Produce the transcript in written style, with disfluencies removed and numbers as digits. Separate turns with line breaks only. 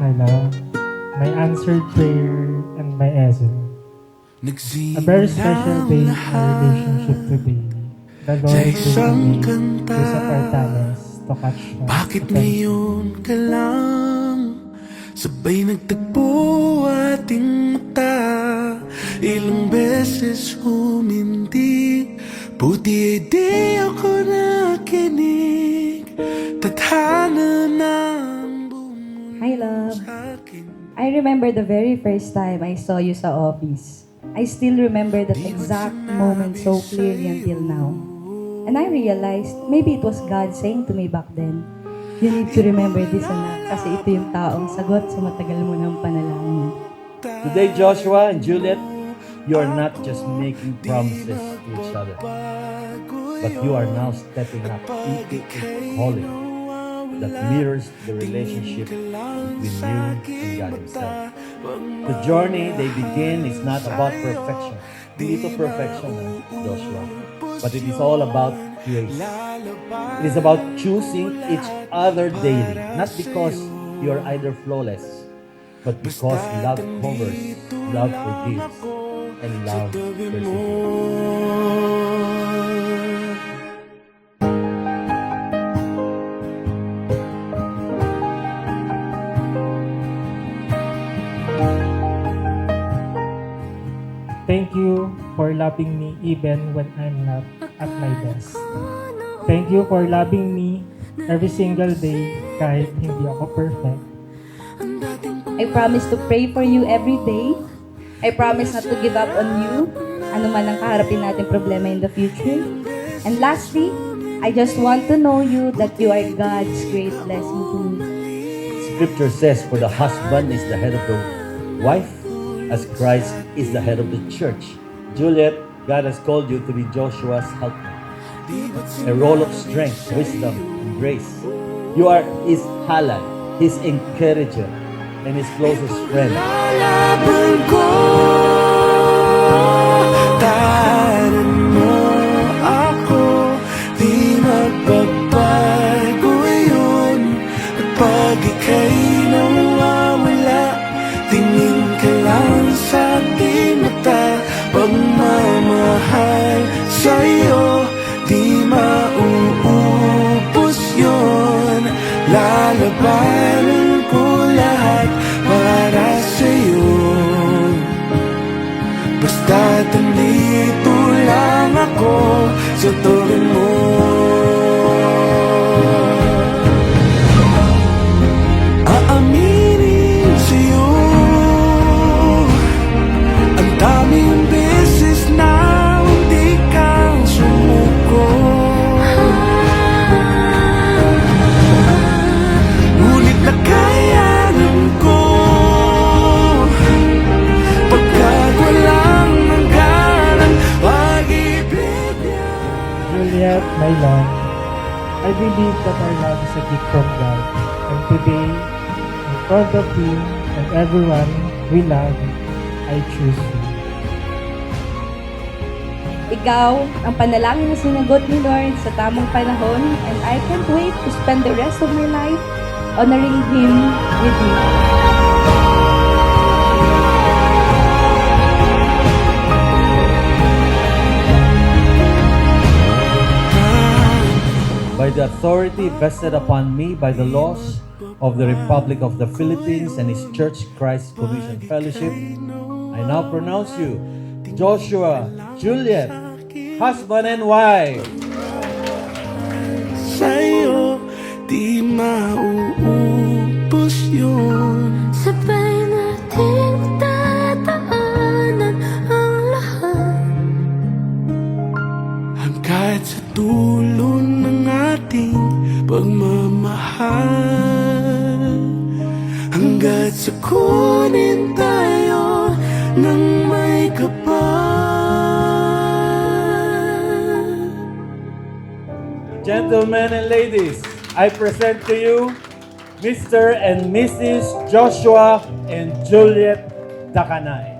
my love, my answered prayer, and my Ezel. A very special day in our relationship today. The Lord will make use of our talents to catch us.
Bakit ngayon ka lang sabay nagtagpo ating mata? Ilang beses humindi, buti ay di ako nakinig. Tadhana ng bumulo
Hi, love.
sa akin.
I remember the very first time I saw you sa office. I still remember that exact moment so clearly until now. And I realized maybe it was God saying to me back then, you need to remember this, anak, kasi ito yung taong sagot sa matagal mo ng panalangin.
Today, Joshua and Juliet, you are not just making promises to each other, but you are now stepping up into a calling that mirrors the relationship between you and God Himself. The journey they begin is not about perfection. Hindi ito perfection, Joshua, but it is all about grace. It is about choosing each other daily, not because you are either flawless, but because love covers, love forgives, and love perseveres.
Thank you for loving me even when I'm not at my best. Thank you for loving me every single day kahit hindi ako perfect.
I promise to pray for you every day. I promise not to give up on you, ano man ang kaharapin natin problema in the future. And lastly, I just want to know you that you are God's great blessing to me.
Scripture says, for the husband is the head of the wife, as Christ is the head of the church. Juliet, God has called you to be Joshua's helper, a role of strength, wisdom, and grace. You are his halal, his encourager, and his closest friend.
Lalaban ko, tahanan mo ako, di magbabago yun. At pag ika'y nawawala, tingin ka lang sa aking mata. Pagmamahal sa'yo, di mauubos yun. Lalabanan ko lahat para sa'yo. Basta't andito lang ako sa tabi mo. Aaminin sa'yo, ang daming beses na hindi ka sumuko. Ngunit nakayanan ko, pagkat walang hangganan pag-ibig niya.
Juliet, my love, I believe that our love is a gift from God. And today, in front of you and everyone we love, I choose you.
Ikaw ang panalangin na sinagot ni Lord sa tamang panahon, and I can't wait to spend the rest of my life honoring Him with you.
By the authority vested upon me by the laws of the Republic of the Philippines and His Church Christ Commission Fellowship, I now pronounce you Joshua, Juliet, husband and wife.
Sa'yo, di mauubos yun.
Sabay nating tataanan ang lahat.
Hanggat sa dulo ng ating pagmamahal, hanggat sa kunin tayo ng may kapal.
Gentlemen and ladies, I present to you Mr. and Mrs. Joshua and Juliet Dakanay.